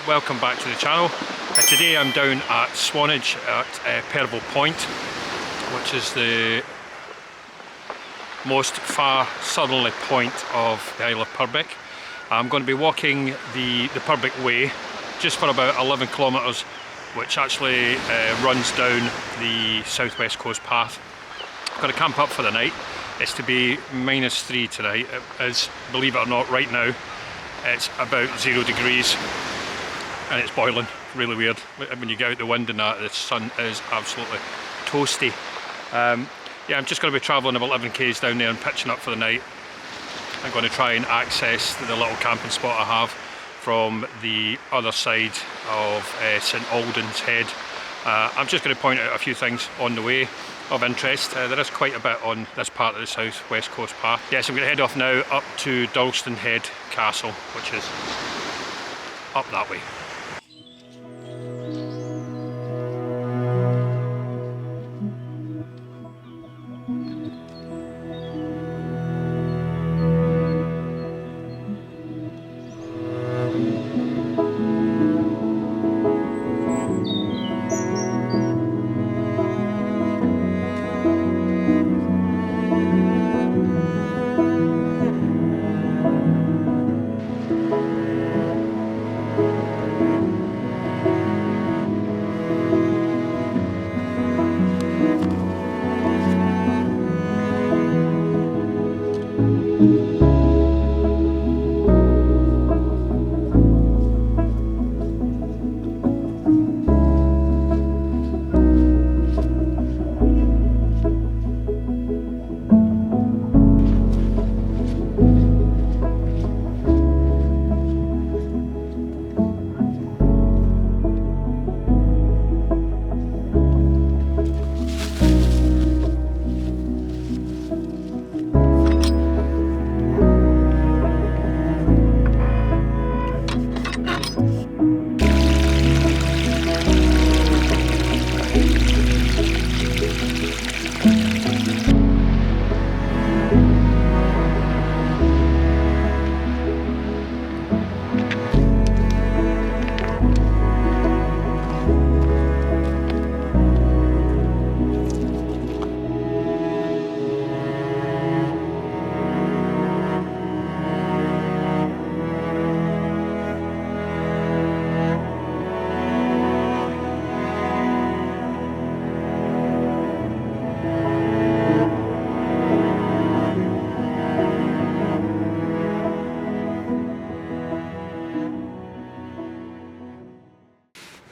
welcome back to the channel. Today I'm down at Swanage at Percival Point, which is the most far southerly point of the Isle of Purbeck. I'm going to be walking the Purbeck Way just for about 11 kilometres, which actually runs down the southwest coast path. I'm going to camp up for the night. It's to be -3 tonight. It is, believe it or not, right now it's about 0 degrees and it's boiling. Really weird. When you get out the wind and that, the sun is absolutely toasty. Yeah, I'm just going to be travelling about 11 k's down there and pitching up for the night. I'm going to try and access the little camping spot I have from the other side of St Alban's Head. I'm just going to point out a few things on the way of interest. There is quite a bit on this part of the southwest coast path. Yes, I'm going to head off now up to Durlston Head Castle, which is up that way.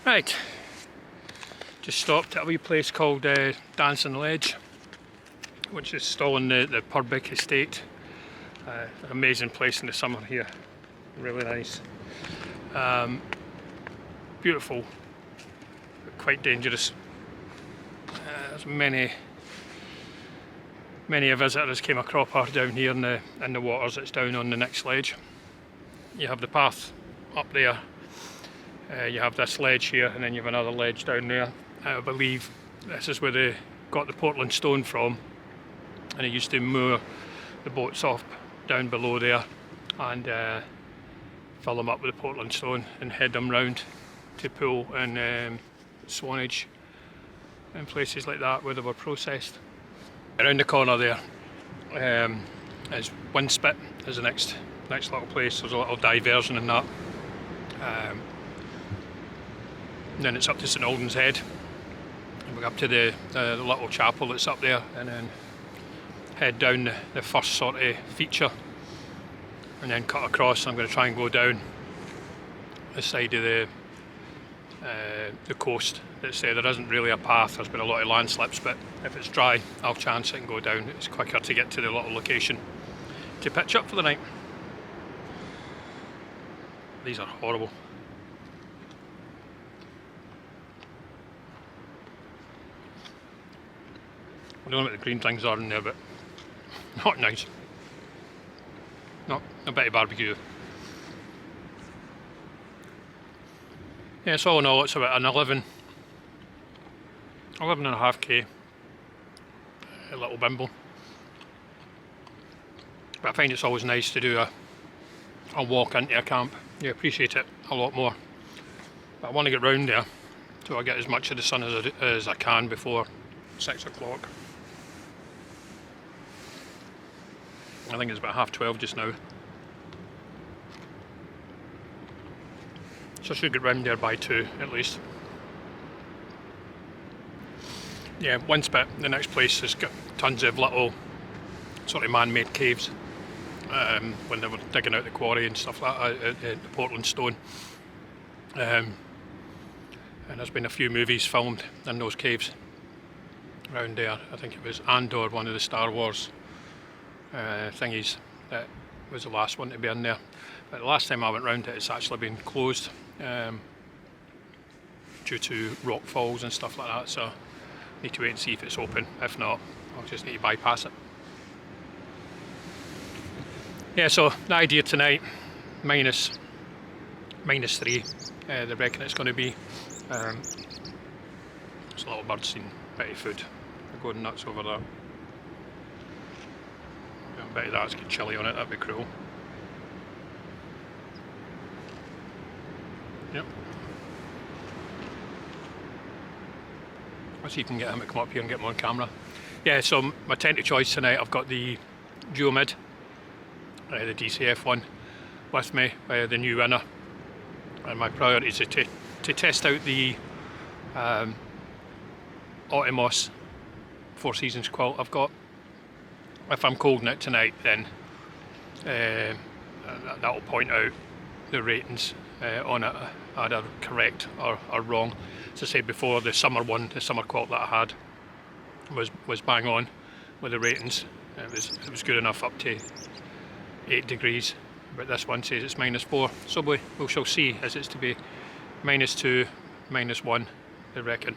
Right, just stopped at a wee place called Dancing Ledge, which is still in the Purbeck estate. Amazing place in the summer here, really nice. Beautiful, but quite dangerous. There's many a visitor has came a cropper down here in the waters that's down on the next ledge. You have the path up there. You have this ledge here, and then you have another ledge down there. I believe this is where they got the Portland stone from, and they used to moor the boats off down below there and fill them up with the Portland stone and head them round to Poole and Swanage and places like that where they were processed. Around the corner there is Winspit, is the next little place. There's a little diversion in that. And then it's up to St Alban's Head, and we go up to the little chapel that's up there, and then head down the first sort of feature, and then cut across. I'm going to try and go down the side of the coast. That's there isn't really a path. There's been a lot of landslips, but if it's dry, I'll chance it and go down. It's quicker to get to the little location to pitch up for the night. These are horrible. I don't know what the green things are in there, but not nice. Not a bit of barbecue. Yeah, so all in all, it's about an 11.5k little bimble. But I find it's always nice to do a walk into a camp. You appreciate it a lot more But I want to get round there so I get as much of the sun as I can before 6 o'clock. I think it's about 12:30 just now. So I should get round there by 2 at least. Yeah, one spot, the next place has got tons of little sort of man-made caves when they were digging out the quarry and stuff like that at the Portland Stone. And there's been a few movies filmed in those caves around there. I think it was Andor, one of the Star Wars thingies, that was the last one to be in there. But the last time I went round it, it's actually been closed due to rock falls and stuff like that, so I need to wait and see if it's open. If not, I'll just need to bypass it. Yeah, so the idea tonight, minus 3, they reckon it's going to be. There's a little bird seen, bit of food. They're going nuts over that. I bet that's got chili on it, that'd be cool. Yep. Let's see if we can get him to come up here and get him on camera. Yeah, so my tent of choice tonight, I've got the Duo Mid, the DCF one, with me, the new winner. And my priority is to test out the OTIMOS 4 Seasons quilt I've got. If I'm colding it tonight, then that'll point out the ratings on it, either correct or wrong. As I said before, the summer one, the summer quilt that I had was bang on with the ratings. It was good enough up to 8 degrees, but this one says it's -4, so we shall see, as it's to be -2, -1, I reckon.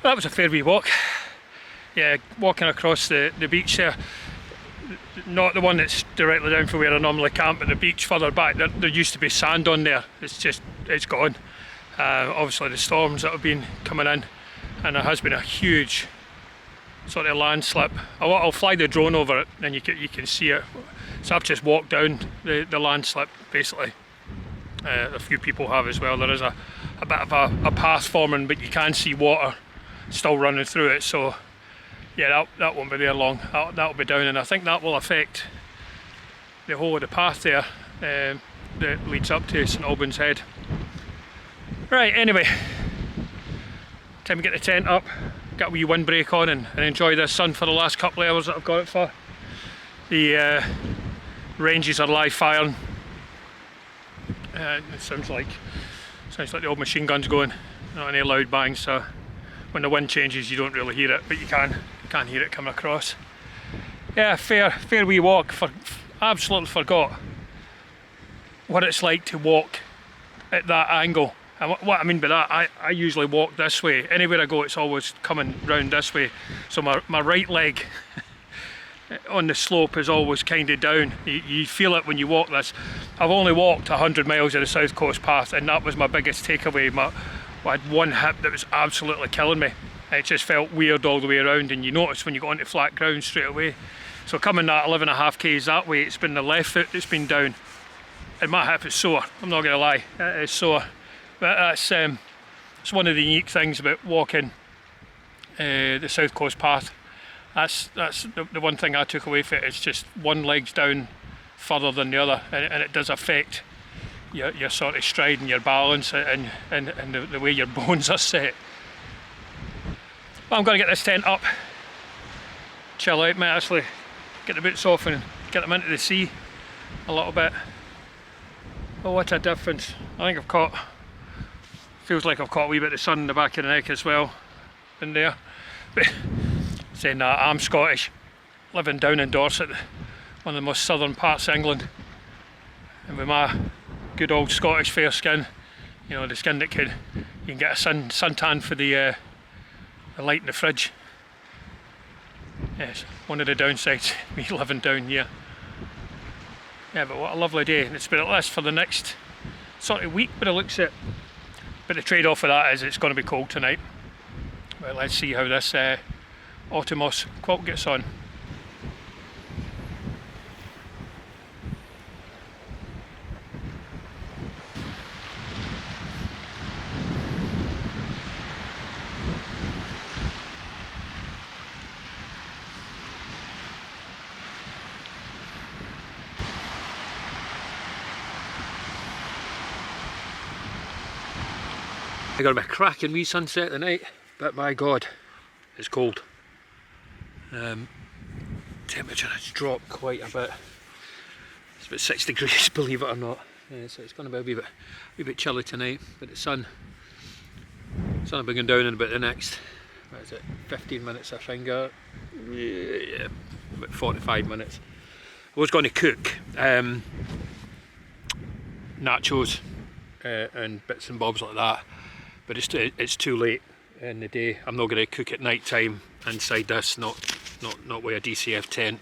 That was a fair wee walk. Yeah, walking across the beach there. Not the one that's directly down from where I normally camp, but the beach further back. There used to be sand on there. It's gone. Obviously the storms that have been coming in, and there has been a huge sort of landslip. I'll fly the drone over it and you can see it. So I've just walked down the landslip basically. A few people have as well. There is a bit of a path forming, but you can see water still running through it, so yeah, that won't be there long. That'll be down, and I think that will affect the whole of the path there that leads up to St Albans Head. Right, anyway, time to get the tent up, get a wee windbreak on and enjoy this sun for the last couple of hours that I've got it for. The ranges are live firing. It sounds like the old machine guns going, not any loud bangs, so when the wind changes you don't really hear it, but you can hear it coming across. Yeah, fair wee walk. Absolutely forgot what it's like to walk at that angle. And what I mean by that, I usually walk this way. Anywhere I go it's always coming round this way. So my right leg on the slope is always kind of down. You feel it when you walk this. I've only walked 100 miles of the South Coast Path, and that was my biggest takeaway. I had one hip that was absolutely killing me. It just felt weird all the way around, and you notice when you go onto flat ground straight away. So coming that 11.5 k's that way, it's been the left foot that's been down, and my hip is sore. I'm not going to lie, it is sore. But that's it's one of the unique things about walking the South Coast Path. That's the one thing I took away from it. It's just one leg's down further than the other, and it does affect your sort of stride and your balance and the way your bones are set. Well, I'm going to get this tent up, chill out, might actually get the boots off and get them into the sea a little bit. Oh, what a difference. I think feels like I've caught a wee bit of sun in the back of the neck as well in there. But saying that, I'm Scottish, living down in Dorset, one of the most southern parts of England, and with my good old Scottish fair skin, you know, the skin that you can get a suntan for the light in the fridge. Yes, one of the downsides, me living down here. Yeah, but what a lovely day, and it's been like this for the next sort of week, but it looks it. But the trade-off of that is it's going to be cold tonight. Well, let's see how this OTIMOS quilt gets on. I got a cracking wee sunset tonight, but my god, it's cold. Temperature has dropped quite a bit. It's about 6 degrees, believe it or not. Yeah, so it's going to be a wee bit chilly tonight. But the sun will be going down in about the next, what is it, 15 minutes I think. Yeah, about 45 minutes. I was going to cook nachos and bits and bobs like that. But it's too late in the day. I'm not going to cook at night time inside this, not with a DCF tent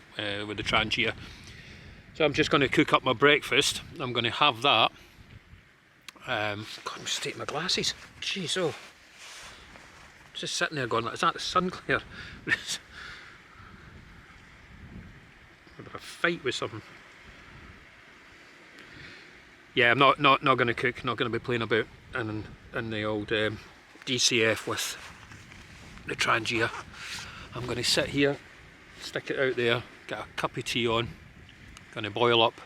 with the Trangia. So I'm just going to cook up my breakfast. I'm going to have that. God, I'm just taking my glasses. Jeez, oh. Just sitting there going, is that the sun glare? A fight with something. Yeah, I'm not going to cook. Not going to be playing about in the old DCF with the Trangia. I'm going to sit here, stick it out there, get a cup of tea on, going to boil up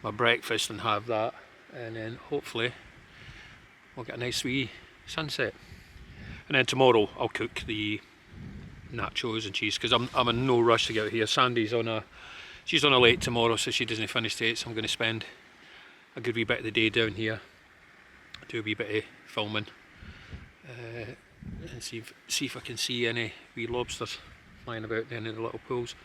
my breakfast and have that, and then hopefully we'll get a nice wee sunset. And then tomorrow I'll cook the nachos and cheese, because I'm in no rush to get out here. Sandy's she's on a late tomorrow, so she doesn't finish till 8, so I'm going to spend a good wee bit of the day down here, do a wee bit of filming, and see if I can see any wee lobsters flying about down in the little pools.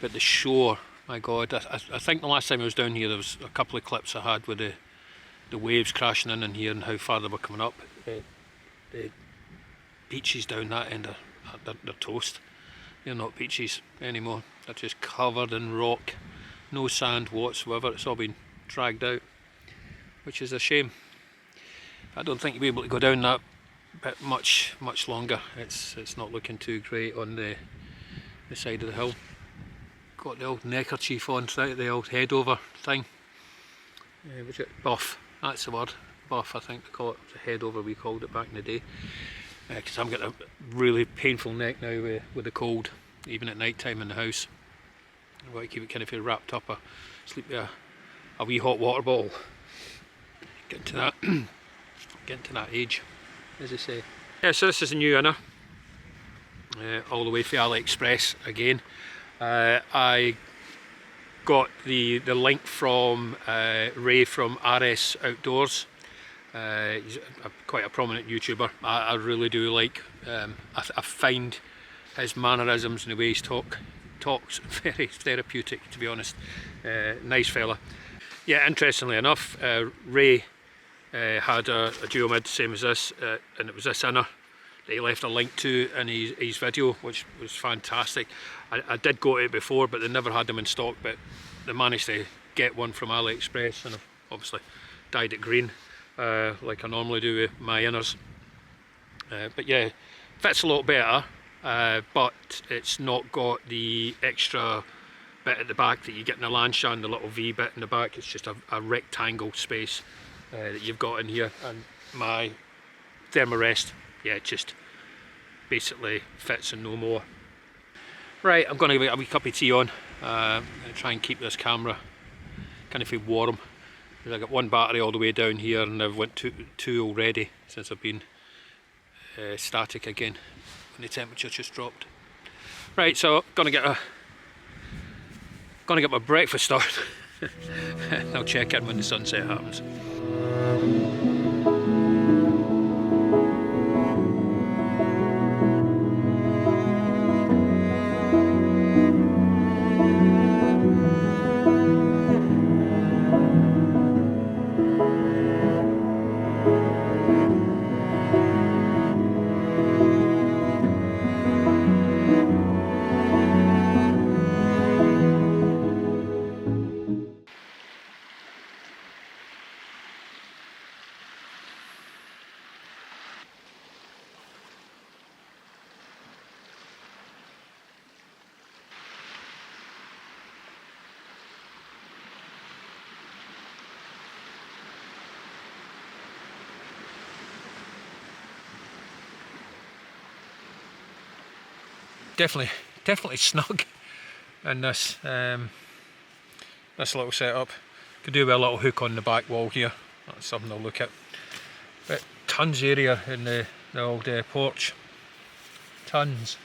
But the shore, my god, I think the last time I was down here there was a couple of clips I had with the waves crashing in here and how far they were coming up. The beaches down that end they're toast. They're not beaches anymore, they're just covered in rock, no sand whatsoever. It's all been dragged out, which is a shame. I don't think you'll be able to go down that bit much longer. It's not looking too great on the side of the hill. Got the old neckerchief on, the old head over thing. Was it buff? That's the word. Buff, I think they call it. The head over we called it back in the day. Because I'm getting a really painful neck now with the cold, even at night time in the house. I've got to keep it kind of wrapped up. I sleep with a wee hot water bottle. Getting to that age, as I say. Yeah, so this is a new inner, all the way from AliExpress again. I got the link from Ray from RS Outdoors. He's quite a prominent YouTuber. I really do like. I find his mannerisms and the way he talks very therapeutic, to be honest. Nice fella. Yeah, interestingly enough, Ray had a duomid same as this, and it was this inner that he left a link to in his video, which was fantastic. I did go to it before, but they never had them in stock, but they managed to get one from AliExpress, and I've obviously dyed it green like I normally do with my inners. But yeah, fits a lot better, but it's not got the extra bit at the back that you get in the Lanshan, the little V bit in the back. It's just a rectangle space that you've got in here, and my Thermarest, yeah, it just basically fits and no more. Right, I'm going to give it a wee cup of tea on. I'm going to try and keep this camera kind of warm. I got one battery all the way down here, and I've went two already since I've been static again when the temperature just dropped. Right, so gonna get my breakfast started. I'll check in when the sunset happens. definitely snug in this this little setup. Could do with a little hook on the back wall here. That's something I'll look at. But tons of area in the old porch. Tons.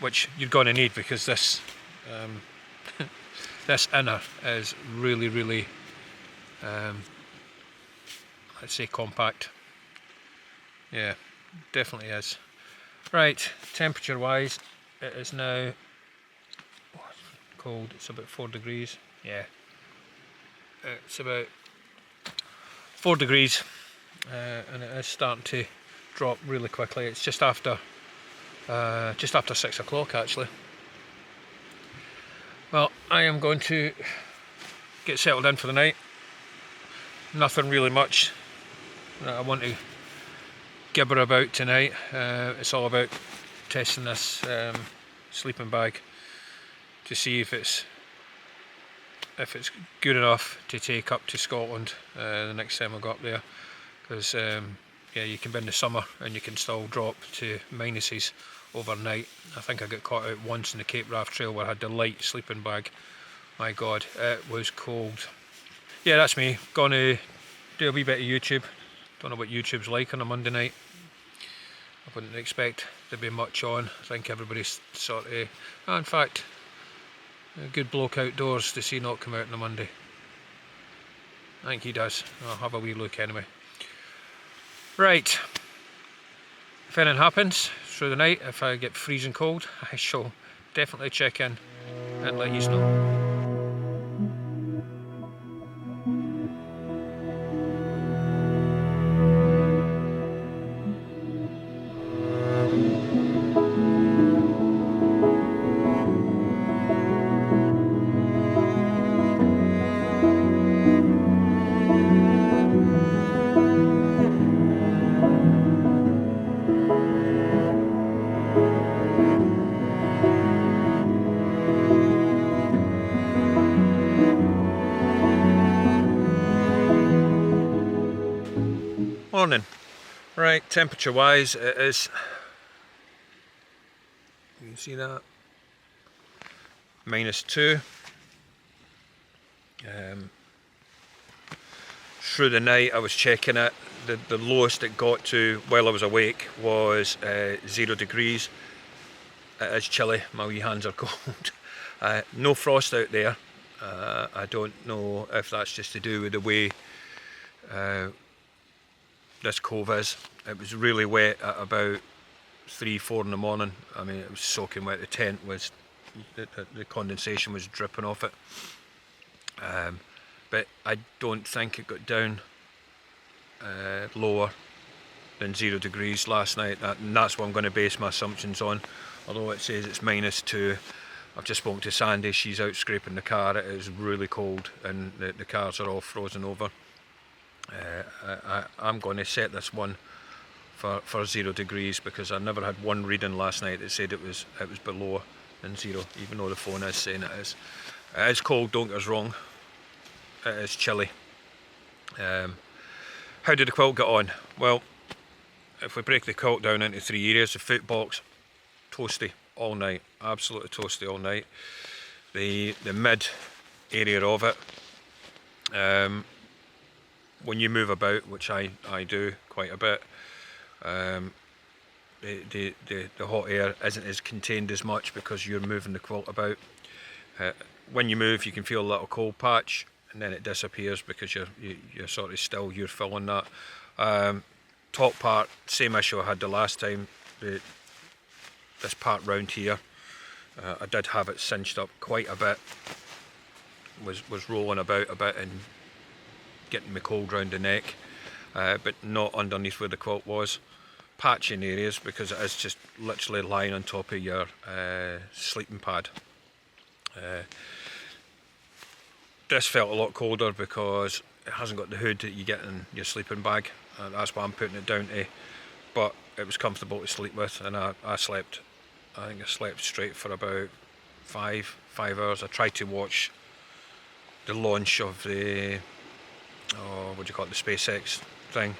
Which you're going to need, because this this inner is really let's say compact. Yeah, definitely is. Right, temperature wise, it is now cold. It's about 4 degrees. Yeah, it's about 4 degrees, and it is starting to drop really quickly. It's just after 6 o'clock actually. Well, I am going to get settled in for the night. Nothing really much that I want to gibber about tonight. It's all about testing this sleeping bag to see if it's good enough to take up to Scotland the next time I go up there, because yeah, you can be in the summer and you can still drop to minuses overnight. I think I got caught out once in the Cape Wrath Trail where I had the light sleeping bag. My God, it was cold. Yeah, that's me. Gonna do a wee bit of YouTube. Don't know what YouTube's like on a Monday night. I wouldn't expect there to be much on. I think everybody's sort of, in fact, a good bloke outdoors to see not come out on a Monday. I think he does. I'll have a wee look anyway. Right, if anything happens through the night, if I get freezing cold, I shall definitely check in and let you know. Morning. Right, temperature wise, it is, you can see that, -2. Through the night I was checking it, the lowest it got to while I was awake was 0 degrees. It is chilly, my wee hands are cold. No frost out there. I don't know if that's just to do with the way this cove is. It was really wet at about 3-4 in the morning. I mean, it was soaking wet. The tent was, the condensation was dripping off it. But I don't think it got down lower than 0 degrees last night, and that's what I'm going to base my assumptions on. Although it says it's -2, I've just spoken to Sandy. She's out scraping the car. It is really cold and the cars are all frozen over. I'm going to set this one for 0 degrees, because I never had one reading last night that said it was below than 0, even though the phone is saying it is. It is cold, don't get us wrong. It is chilly. How did the quilt get on? Well, if we break the quilt down into 3 areas, the foot box, toasty all night, absolutely toasty all night. The mid area of it, when you move about, which I do quite a bit, the hot air isn't as contained as much because you're moving the quilt about. When you move, you can feel a little cold patch, and then it disappears because you're sort of still, you're filling that. Top part, same issue I had the last time. This part round here, I did have it cinched up quite a bit. Was rolling about a bit and getting me cold round the neck, but not underneath where the quilt was. Patching areas, because it is just literally lying on top of your sleeping pad. This felt a lot colder because it hasn't got the hood that you get in your sleeping bag. That's why I'm putting it down to, but it was comfortable to sleep with, and I slept, I think I slept straight for about five hours. I tried to watch the launch of the, what do you call it, the SpaceX thing.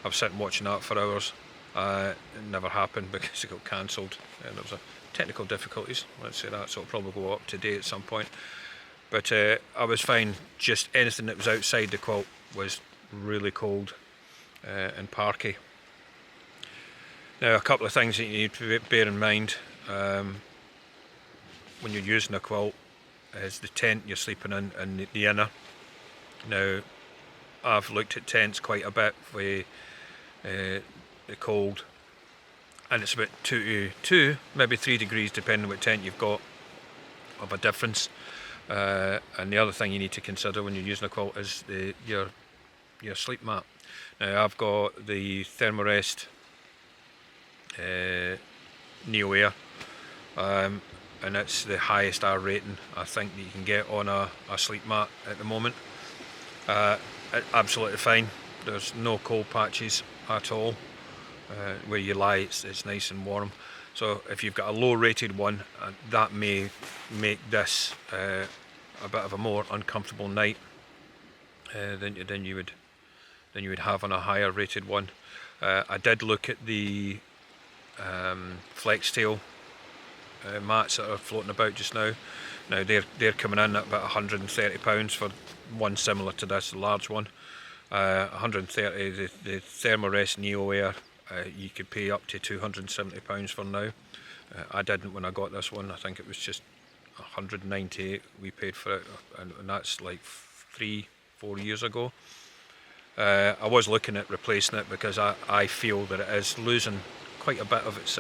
I was sitting watching that for hours. It never happened because it got cancelled, and there was technical difficulties, let's say that, so it'll probably go up today at some point. But I was fine. Just anything that was outside the quilt was really cold and parky. Now, a couple of things that you need to bear in mind when you're using a quilt is the tent you're sleeping in and the inner. Now, I've looked at tents quite a bit with the cold, and it's about 2 to 2, maybe 3 degrees depending on what tent you've got of a difference. And the other thing you need to consider when you're using a quilt is your sleep mat. Now, I've got the Thermarest Neo Air, and it's the highest R rating I think that you can get on a sleep mat at the moment. Absolutely fine. There's no cold patches at all. Where you lie, it's nice and warm. So if you've got a low rated one, that may make this a bit of a more uncomfortable night than you would have on a higher rated one. I did look at the flex tail mats that are floating about just now. Now they're coming in at about £130 for one similar to this, the large one. 130. The Thermarest Neo Air, you could pay up to £270 for now. I didn't when I got this one. I think it was just 198 we paid for it, and that's like 3-4 years ago. I was looking at replacing it because I feel that it is losing quite a bit of its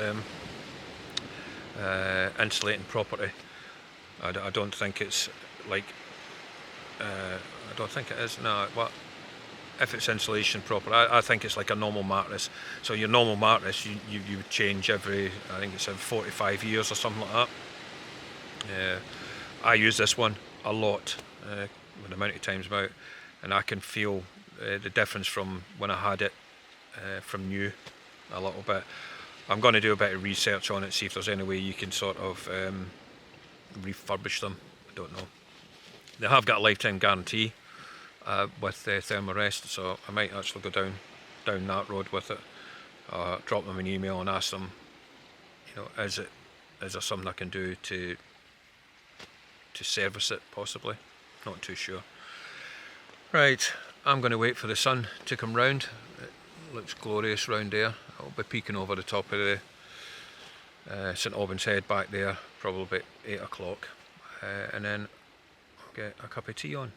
insulating property. I don't think it's like I don't think it is. No, what if it's insulation proper? I think it's like a normal mattress. So your normal mattress you would change every, I think it's every 45 years or something like that. I use this one a lot with the amount of times I'm out, and I can feel the difference from when I had it from new a little bit. I'm going to do a bit of research on it, see if there's any way you can sort of refurbish them. I don't know. They have got a lifetime guarantee with Thermarest, so I might actually go down that road with it. Drop them an email and ask them, you know, is there something I can do to service it possibly? Not too sure. Right, I'm going to wait for the sun to come round. It looks glorious round there. I'll be peeking over the top of the St Albans Head back there, probably about 8 o'clock, and then I'll get a cup of tea on.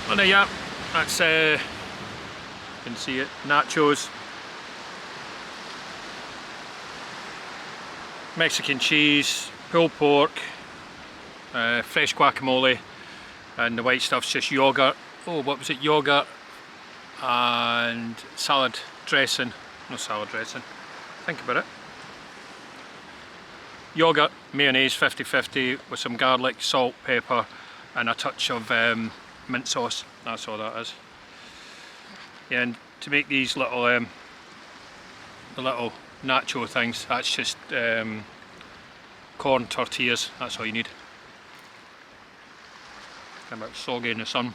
Oh, there you are. That's, you can see it, nachos, Mexican cheese, pulled pork, fresh guacamole, and the white stuff's just yogurt. Oh, what was it? Yogurt and salad dressing. No salad dressing. Think about it. Yogurt, mayonnaise 50-50 with some garlic, salt, pepper, and a touch of mint sauce. That's all that is. Yeah, and to make these little the little nacho things, that's just corn tortillas. That's all you need. Kind of soggy in the sun.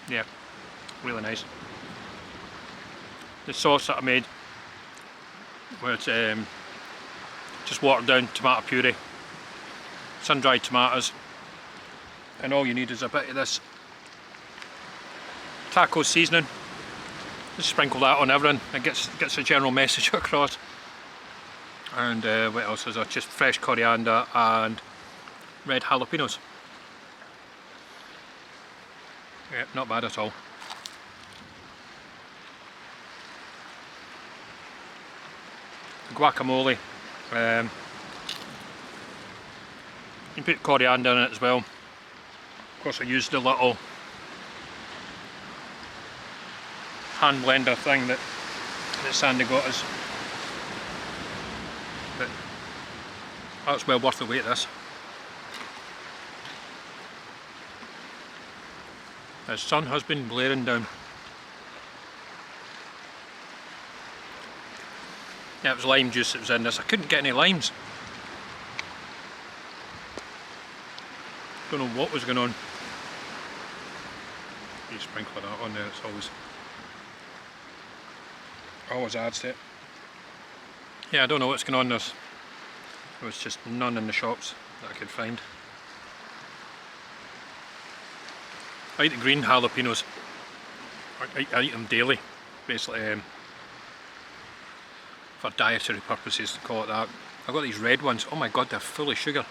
Yeah, really nice. The sauce that I made, where it's just watered down tomato puree, sun-dried tomatoes, and all you need is a bit of this taco seasoning. Just sprinkle that on everything. It gets the general message across. And what else is there? Just fresh coriander and red jalapenos. Yeah, not bad at all. Guacamole. You can put coriander in it as well. Of course, I used the little hand blender thing that Sandy got us. But that's well worth the wait, this. The sun has been blaring down. Yeah, it was lime juice that was in this. I couldn't get any limes. Don't know what was going on. You sprinkle that on there, it's always adds to it. Yeah, I don't know what's going on. There was just none in the shops that I could find. I eat the green jalapenos. I eat them daily, basically, for dietary purposes, to call it that. I've got these red ones. Oh my god, they're full of sugar.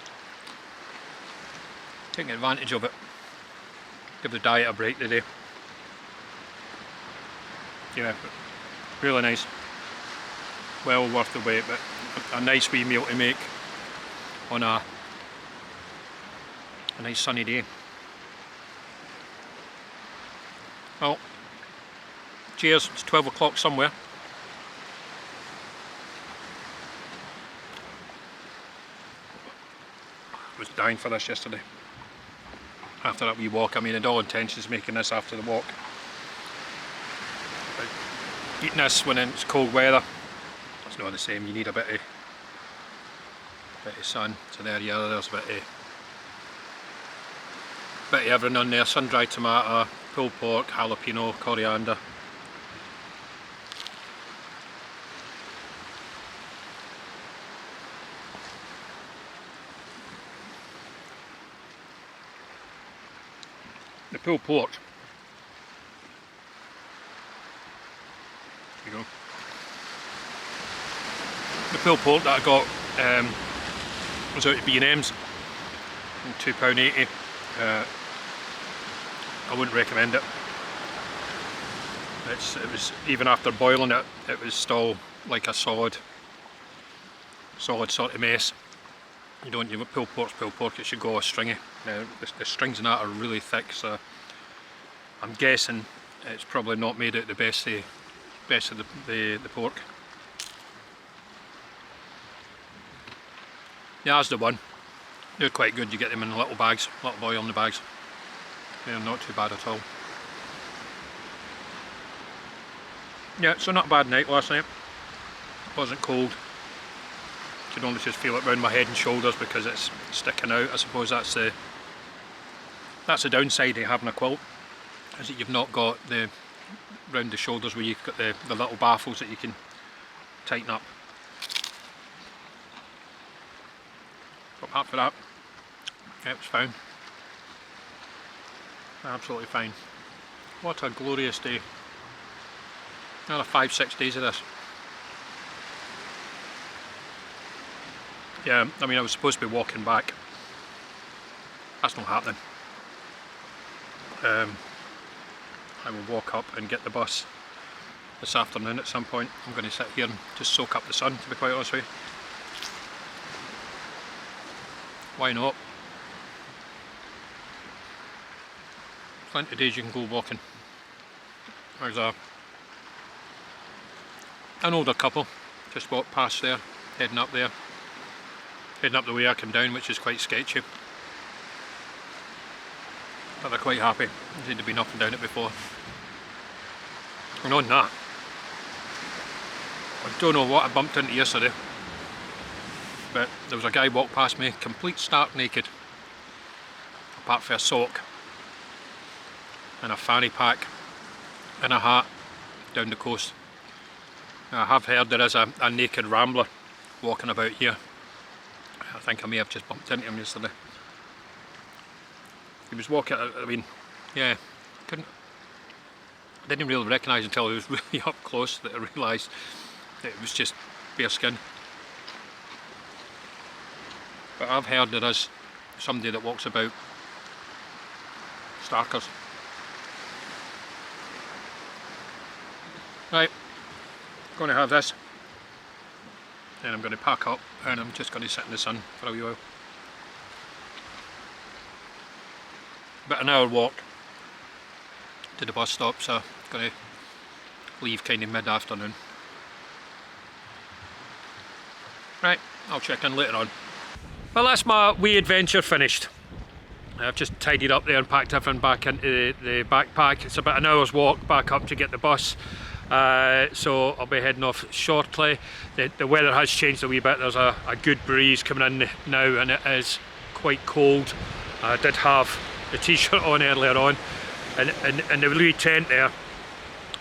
Taking advantage of it. Give the diet a break today. Yeah, really nice. Well worth the wait, but a nice wee meal to make on a nice sunny day. Well, cheers, it's 12 o'clock somewhere. I was dying for this yesterday. After that wee walk, I mean, I had all intentions of making this after the walk. But eating this when it's cold weather, it's not the same. You need a bit of sun. So there you are, there's a bit of everything on there. Sun-dried tomato, pulled pork, jalapeno, coriander. The pulled pork. There you go. The pulled pork that I got was out at B&M's, £2.80. I wouldn't recommend it. It was, even after boiling it, it was still like a solid sort of mess. You pulled pork, it should go all stringy. Now the strings in that are really thick, so I'm guessing it's probably not made out the best of the pork. Yeah, that's the one. They're quite good. You get them in little bags, little oil in the bags. They're not too bad at all. Yeah, so not a bad night last night. It wasn't cold. I could only just feel it around my head and shoulders because it's sticking out. I suppose that's the downside of having a quilt, is that you've not got the round the shoulders where you've got the little baffles that you can tighten up. But apart from that, yeah, it was fine. Absolutely fine. What a glorious day. Another 5-6 days of this. Yeah, I mean, I was supposed to be walking back That's not happening. I will walk up and get the bus this afternoon at some point. I'm going to sit here and just soak up the sun, to be quite honest with you. Why not? Plenty of days you can go walking. There's an older couple just walked past there, heading up there. Heading up the way I come down, which is quite sketchy. But they're quite happy. They'd been up and down it before. And on that, I don't know what I bumped into yesterday, but there was a guy walked past me, complete stark naked, apart from a sock and a fanny pack and a hat down the coast. I have heard there is a naked rambler walking about here. I think I may have just bumped into him yesterday. He was walking, I mean, yeah, didn't really recognise until he was really up close that I realised that it was just bare skin. But I've heard there is somebody that walks about starkers. Right, going to have this, then I'm going to pack up and I'm just going to sit in the sun for a wee while. About an hour walk to the bus stop, so I'm going to leave kind of mid-afternoon. Right, I'll check in later on. Well, that's my wee adventure finished. I've just tidied up there and packed everything back into the backpack. It's about an hour's walk back up to get the bus. So I'll be heading off shortly. The weather has changed a wee bit. There's a good breeze coming in now and it is quite cold. I did have the t-shirt on earlier on, and the wee tent there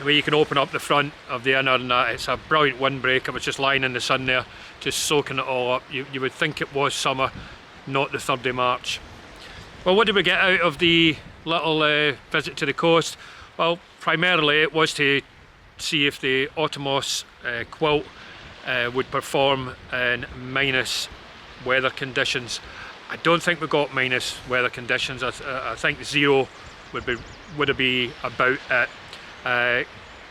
where you can open up the front of the inner, and it's a brilliant windbreak. I was just lying in the sun there just soaking it all up. You would think it was summer, not the 3rd of March. Well, what did we get out of the little visit to the coast? Well, primarily it was to see if the OTIMOS quilt would perform in minus weather conditions. I don't think we got minus weather conditions. I think 0 would be about it.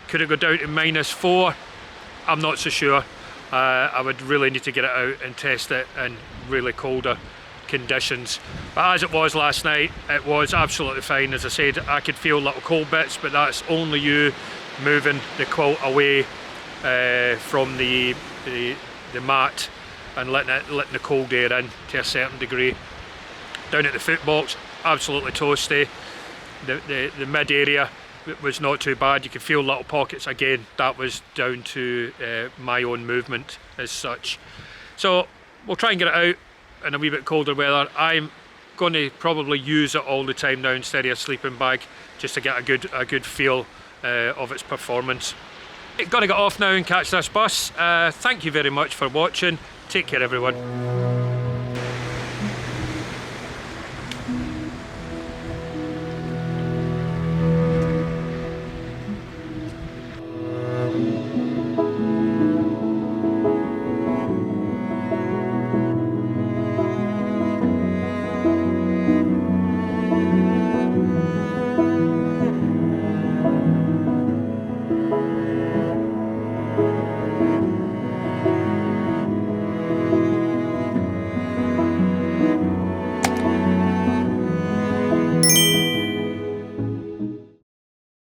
Could it go down to -4? I'm not so sure. I would really need to get it out and test it in really colder conditions. But as it was last night, it was absolutely fine. As I said, I could feel little cold bits, but that's only you moving the quilt away from the mat and letting the cold air in to a certain degree. Down at the foot box, absolutely toasty. The mid area was not too bad. You could feel little pockets. Again, that was down to my own movement as such. So we'll try and get it out in a wee bit colder weather. I'm going to probably use it all the time now instead of a sleeping bag, just to get a good feel of its performance. Got to get off now and catch this bus. Thank you very much for watching. Take care, everyone.